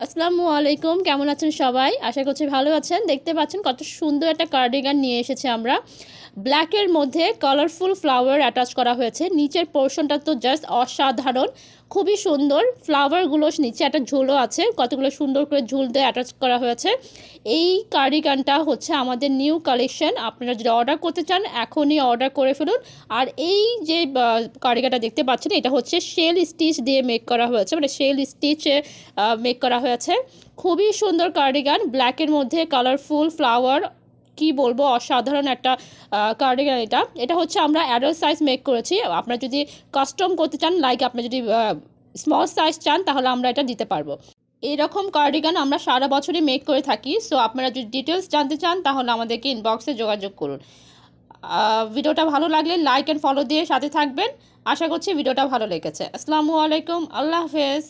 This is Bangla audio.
আসসালামু আলাইকুম, কেমন আছেন সবাই? আশা করছি ভালো আছেন। দেখতে পাচ্ছেন কত সুন্দর একটা কার্ডিগান নিয়ে এসেছি আমরা। ব্ল্যাকের মধ্যে কালারফুল ফ্লাওয়ার অ্যাটাচ করা হয়েছে। নিচের পোর্শনটা তো জাস্ট অসাধারণ, খুবই সুন্দর। ফ্লাওয়ারগুলো নিচে একটা ঝুলও আছে, কতগুলো সুন্দর করে ঝুল দিয়ে অ্যাটাচ করা হয়েছে। এই কার্ডিগানটা হচ্ছে আমাদের নিউ কালেকশন। আপনারা যদি অর্ডার করতে চান এখনই অর্ডার করে ফেলুন। আর এই যে কার্ডিগানটা দেখতে পাচ্ছেন, এটা হচ্ছে শেল স্টিচ দিয়ে মেক করা হয়েছে, মানে শেল স্টিচে মেক করা হয়েছে। খুবই সুন্দর কার্ডিগান, ব্ল্যাকের মধ্যে কালারফুল ফ্লাওয়ার, কি বলবো, অসাধারণ একটা কার্ডিগান। এটা হচ্ছে আমরা অ্যাডাল্ট সাইজ মেক করেছি। আপনারা যদি কাস্টম করতে চান, লাইক আপনি যদি স্মল সাইজ চান, তাহলে আমরা এটা দিতে পারবো। এইরকম কার্ডিগান আমরা সারা বছরই মেক করে থাকি। সো আপনারা যদি ডিটেলস জানতে চান তাহলে আমাদেরকে ইনবক্সে যোগাযোগ করুন। ভিডিওটা ভালো লাগলে লাইক অ্যান্ড ফলো দিয়ে সাথে থাকবেন। আশা করছি ভিডিওটা ভালো লেগেছে। আসসালামু আলাইকুম, আল্লাহ হাফেজ।